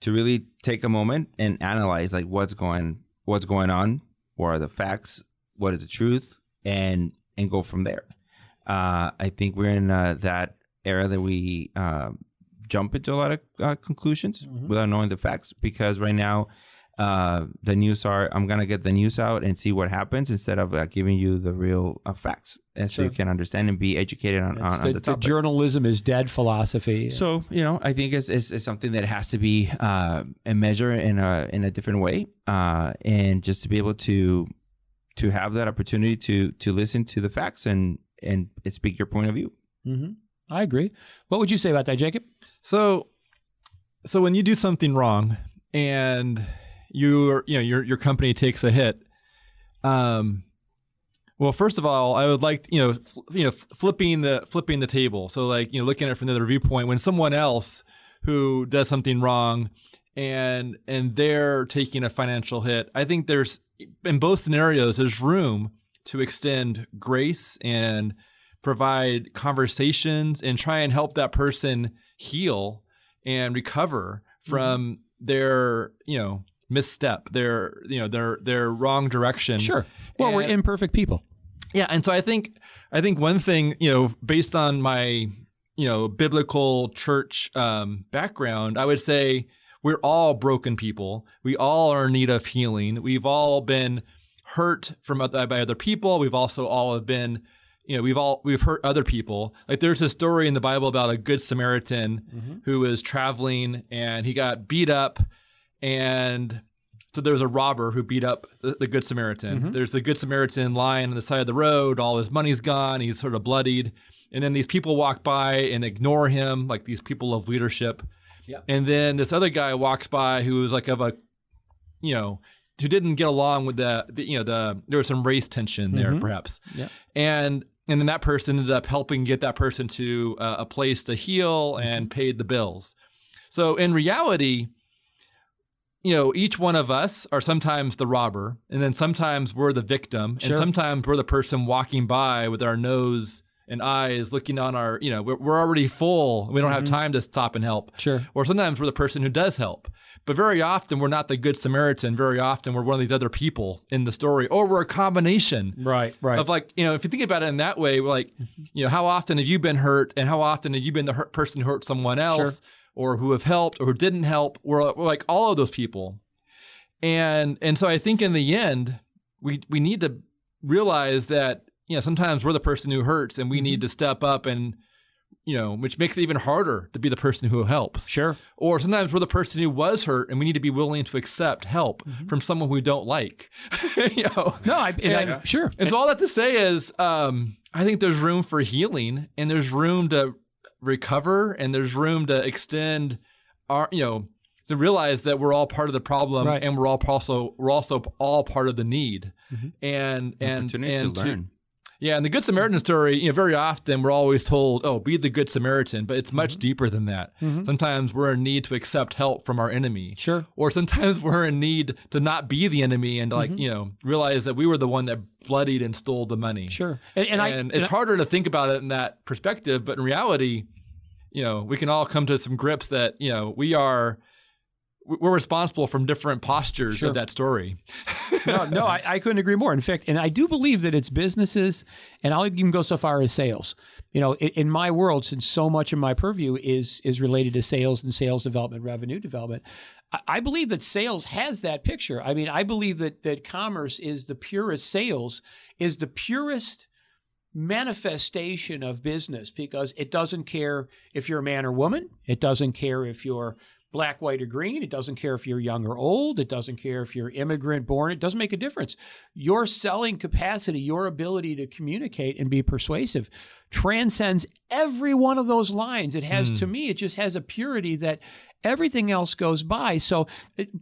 really take a moment and analyze, like, what's going on, what are the facts, what is the truth, and go from there. I think we're in that era that we jump into a lot of conclusions without knowing the facts, because right now the news I'm going to get the news out and see what happens instead of giving you the real facts, and so you can understand and be educated on the topic. The journalism is dead philosophy. So, I think it's something that has to be measured in a different way, and just to be able to have that opportunity to listen to the facts and speak your point of view. I agree. What would you say about that, Jacob? So when you do something wrong and your company takes a hit, well, first of all, I would like flipping the table. So, like, looking at it from the other viewpoint, when someone else who does something wrong and they're taking a financial hit, I think there's, in both scenarios, there's room to extend grace and provide conversations and try and help that person heal and recover from their, misstep, their wrong direction. Sure. Well, we're imperfect people. Yeah. And so I think one thing, based on my, biblical church background, I would say we're all broken people. We all are in need of healing. We've all been hurt by other people. We've also all have been, we've hurt other people. Like there's a story in the Bible about a good Samaritan who was traveling and he got beat up, and so there's a robber who beat up the Good Samaritan. There's the Good Samaritan lying on the side of the road. All his money's gone. He's sort of bloodied. And then these people walk by and ignore him, like these people of leadership. Yep. And then this other guy walks by who was like who didn't get along with there was some race tension there perhaps. Yep. And then that person ended up helping get that person to a place to heal and paid the bills. So in reality, each one of us are sometimes the robber, and then sometimes we're the victim, and sometimes we're the person walking by with our nose and eyes looking on our, we're already full. We don't have time to stop and help. Sure. Or sometimes we're the person who does help. But very often we're not the Good Samaritan. Very often we're one of these other people in the story, or we're a combination. Right. Of like, if you think about it in that way, like, how often have you been hurt, and how often have you been the person who hurt someone else, or who have helped or who didn't help? We're like all of those people. And so I think in the end, we need to realize that, sometimes we're the person who hurts, and we need to step up and, which makes it even harder to be the person who helps. Sure. Or sometimes we're the person who was hurt, and we need to be willing to accept help from someone we don't like. Sure. And so all that to say is, I think there's room for healing, and there's room to recover, and there's room to extend our, to realize that we're all part of the problem, and we're also all part of the need, and to learn. Yeah, and the Good Samaritan story, very often we're always told, oh, be the Good Samaritan, but it's much deeper than that. Sometimes we're in need to accept help from our enemy. Sure. Or sometimes we're in need to not be the enemy and to realize that we were the one that bloodied and stole the money. Sure. And it's harder to think about it in that perspective, but in reality, we can all come to some grips that, we're responsible from different postures of that story. No, I couldn't agree more. In fact, and I do believe that it's businesses, and I'll even go so far as sales. In my world, since so much of my purview is related to sales and sales development, revenue development, I believe that sales has that picture. I mean, I believe that commerce is the purest, sales is the purest manifestation of business, because it doesn't care if you're a man or woman. It doesn't care if you're black, white, or green. It doesn't care if you're young or old. It doesn't care if you're immigrant born. It doesn't make a difference. Your selling capacity, your ability to communicate and be persuasive transcends every one of those lines. It has, to me, it just has a purity that everything else goes by. So,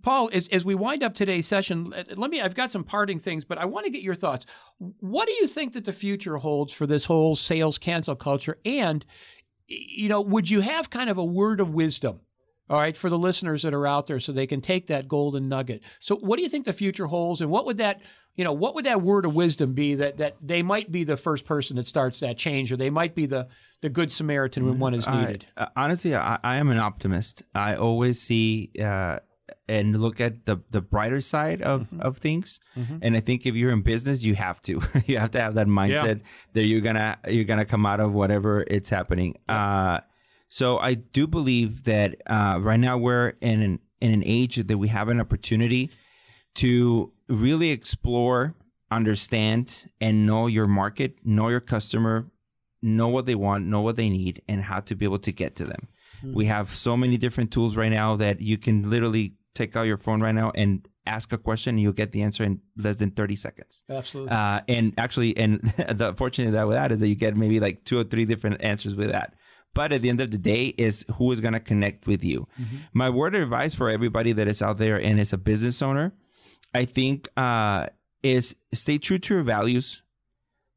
Paul, as we wind up today's session, I've got some parting things, but I want to get your thoughts. What do you think that the future holds for this whole sales cancel culture? And, would you have kind of a word of wisdom, all right, for the listeners that are out there, so they can take that golden nugget? So what do you think the future holds, and what would that word of wisdom be that they might be the first person that starts that change, or they might be the Good Samaritan when one is needed? Honestly, I am an optimist. I always see and look at the brighter side of things. And I think if you're in business, you have to have that mindset that you're gonna come out of whatever it's happening. So I do believe that right now we're in an age that we have an opportunity to really explore, understand, and know your market, know your customer, know what they want, know what they need, and how to be able to get to them. We have so many different tools right now that you can literally take out your phone right now and ask a question, and you'll get the answer in less than 30 seconds. Absolutely. And the fortunate with that is that you get maybe like 2 or 3 different answers with that. But at the end of the day, is who is going to connect with you. My word of advice for everybody that is out there and is a business owner, I think, is stay true to your values.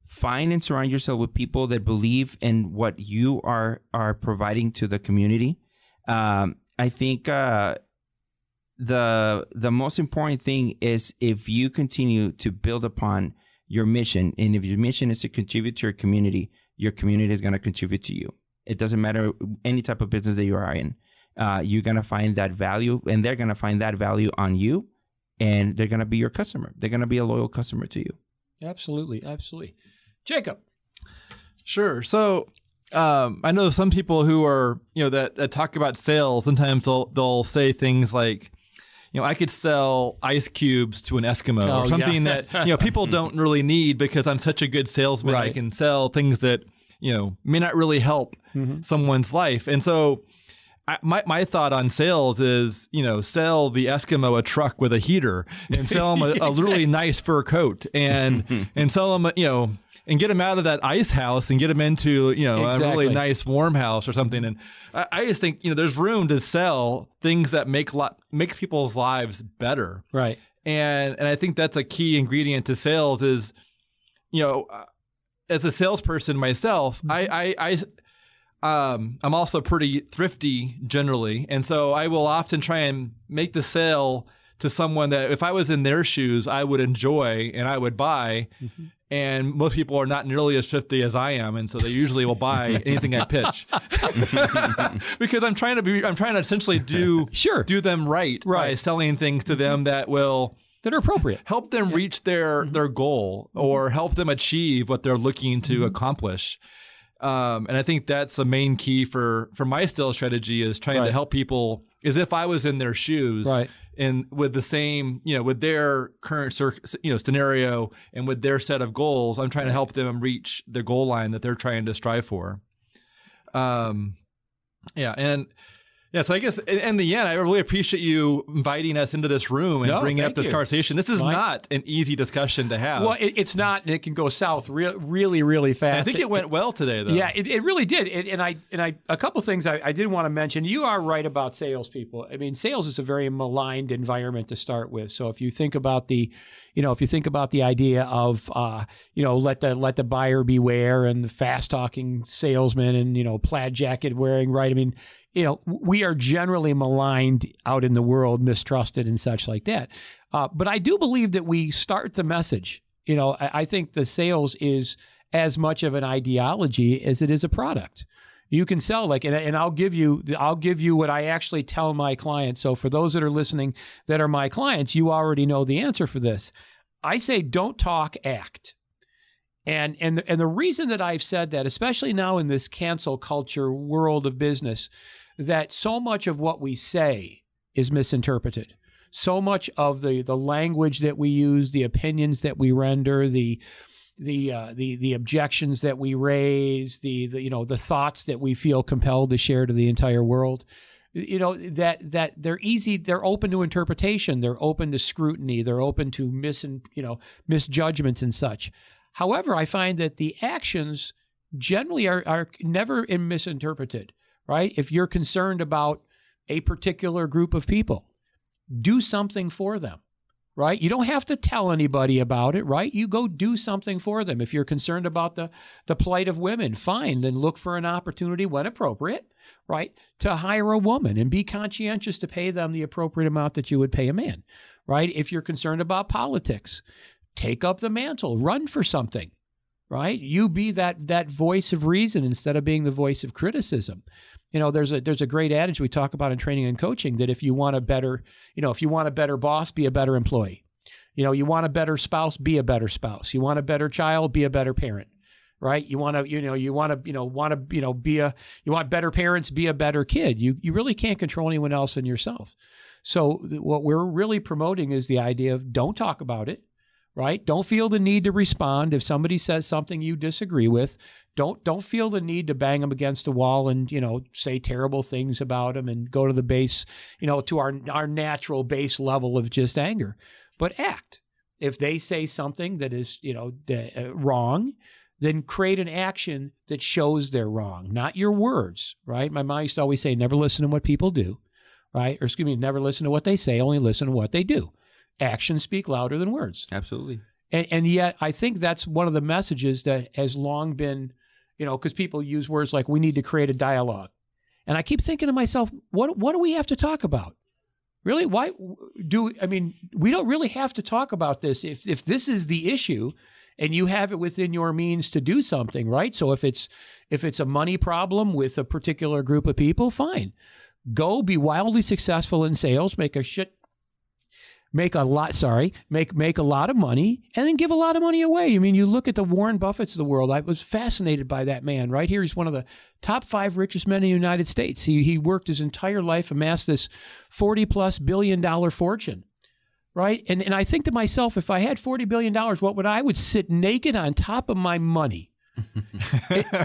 Find and surround yourself with people that believe in what you are providing to the community. I think the most important thing is if you continue to build upon your mission, and if your mission is to contribute to your community is going to contribute to you. It doesn't matter any type of business that you are in. You're going to find that value, and they're going to find that value on you, and they're going to be your customer. They're going to be a loyal customer to you. Absolutely. Absolutely. Jacob. Sure. So I know some people who are, that talk about sales. Sometimes they'll say things like, I could sell ice cubes to an Eskimo or something that, people don't really need because I'm such a good salesman. Right. I can sell things that, may not really help someone's life. And so my thought on sales is, sell the Eskimo a truck with a heater and sell them a really nice fur coat and sell them, and get them out of that ice house and get them into, a really nice warm house or something. And I just think, there's room to sell things that makes people's lives better. Right. And I think that's a key ingredient to sales is, as a salesperson myself, I'm also pretty thrifty generally. And so I will often try and make the sale to someone that if I was in their shoes, I would enjoy and I would buy. And most people are not nearly as thrifty as I am. And so they usually will buy anything I pitch because I'm trying to essentially do them right by selling things to them that are appropriate, help them reach their goal or help them achieve what they're looking to accomplish. And I think that's the main key for my sales strategy is trying to help people as if I was in their shoes and with the same, with their current scenario and with their set of goals, I'm trying to help them reach the goal line that they're trying to strive for. So I guess in the end, I really appreciate you inviting us into this room and bringing up this conversation. This is not an easy discussion to have. Well, it's not, and it can go south really, really fast. And I think it went well today, though. Yeah, it really did. And I a couple things I did want to mention. You are right about salespeople. I mean, sales is a very maligned environment to start with. So if you think about the idea of, let the buyer beware and the fast talking salesman and, plaid jacket wearing, right? I mean, we are generally maligned out in the world, mistrusted and such like that. But I do believe that we start the message. I think the sales is as much of an ideology as it is a product. You can sell and I'll give you what I actually tell my clients. So for those that are listening that are my clients, you already know the answer for this. I say, don't talk, act. And the reason that I've said that, especially now in this cancel culture world of business, that so much of what we say is misinterpreted. So much of the language that we use, the opinions that we render, the objections that we raise, the thoughts that we feel compelled to share to the entire world, that they're open to interpretation, they're open to scrutiny, they're open to misjudgments and such. However, I find that the actions generally are never misinterpreted, right? If you're concerned about a particular group of people, do something for them, right? You don't have to tell anybody about it, right? You go do something for them. If you're concerned about the plight of women, fine, then look for an opportunity when appropriate, right, to hire a woman and be conscientious to pay them the appropriate amount that you would pay a man, right? If you're concerned about politics, take up the mantle, run for something, right? You be that voice of reason instead of being the voice of criticism. There's a great adage we talk about in training and coaching that if you want a better boss, be a better employee. You want a better spouse, be a better spouse. You want a better child, be a better parent, right? You want better parents, be a better kid. You really can't control anyone else than yourself. So what we're really promoting is the idea of don't talk about it. Right? Don't feel the need to respond if somebody says something you disagree with. Don't feel the need to bang them against the wall and, say terrible things about them and go to the base, to our natural base level of just anger. But act. If they say something that is, wrong, then create an action that shows they're wrong, not your words, right? My mom used to always say, never listen to what people do, right? Or never listen to what they say, only listen to what they do. Actions speak louder than words. Absolutely. And yet I think that's one of the messages that has long been, because people use words like we need to create a dialogue. And I keep thinking to myself, what do we have to talk about? Really? We don't really have to talk about this if this is the issue and you have it within your means to do something, right? So if it's a money problem with a particular group of people, fine. Go be wildly successful in sales, make a make a lot of money, and then give a lot of money away. I mean, you look at the Warren Buffetts of the world. I was fascinated by that man right here. He's one of the top 5 richest men in the United States. He worked his entire life, amassed this $40+ billion fortune, right? And I think to myself, if I had $40 billion, what would I would sit naked on top of my money,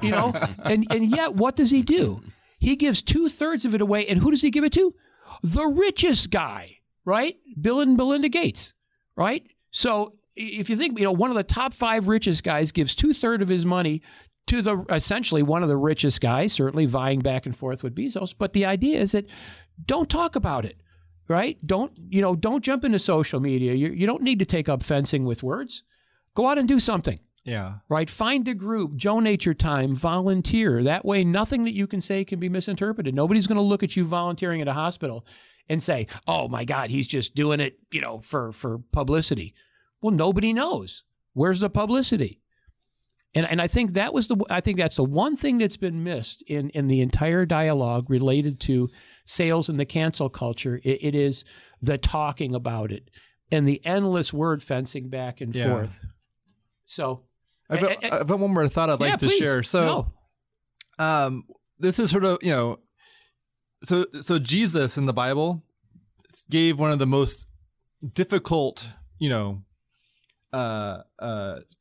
you know? And yet, what does he do? He gives 2/3 of it away, and who does he give it to? The richest guy. Right? Bill and Melinda Gates, right? So if you think, one of the top 5 richest guys gives 2/3 of his money to essentially one of the richest guys, certainly vying back and forth with Bezos. But the idea is that don't talk about it, right? Don't jump into social media. You don't need to take up fencing with words. Go out and do something. Yeah. Right? Find a group, donate your time, volunteer. That way, nothing that you can say can be misinterpreted. Nobody's going to look at you volunteering at a hospital and say, "Oh my God, he's just doing it, for publicity." Well, nobody knows. Where's the publicity? And I think that's the one thing that's been missed in the entire dialogue related to sales and the cancel culture. It is the talking about it and the endless word fencing back and forth. So I've got one more thought I'd like to share. So, this is sort of So Jesus in the Bible gave one of the most difficult,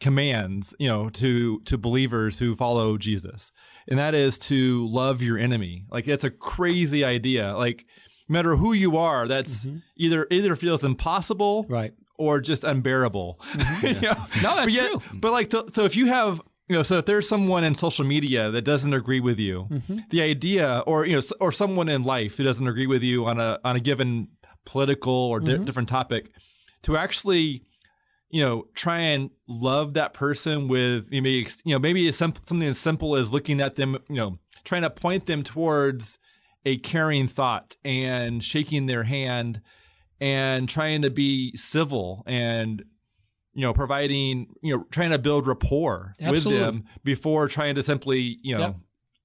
commands, to believers who follow Jesus, and that is to love your enemy. Like, it's a crazy idea. Like, no matter who you are, that's either feels impossible, right, or just unbearable. Mm-hmm. No, that's true. But so if you have. So if there's someone in social media that doesn't agree with you, the idea, or or someone in life who doesn't agree with you on a given political or different topic, to actually, try and love that person with maybe something as simple as looking at them, trying to point them towards a caring thought and shaking their hand and trying to be civil and providing, trying to build rapport with them before trying to simply,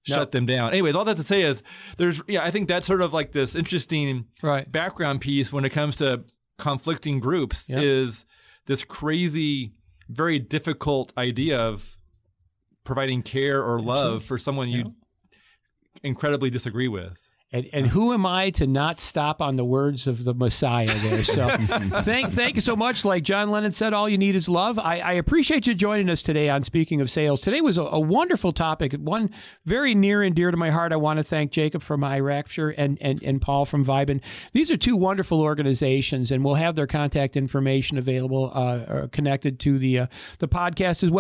shut them down. Anyways, all that to say is I think that's sort of like this interesting background piece when it comes to conflicting groups is this crazy, very difficult idea of providing care or love for someone you incredibly disagree with. And who am I to not stop on the words of the Messiah there? So thank you so much. Like John Lennon said, all you need is love. I appreciate you joining us today on Speaking of Sales. Today was a wonderful topic, one very near and dear to my heart. I want to thank Jacob from iRapture and Paul from Vibin. These are 2 wonderful organizations, and we'll have their contact information available, connected to the podcast as well.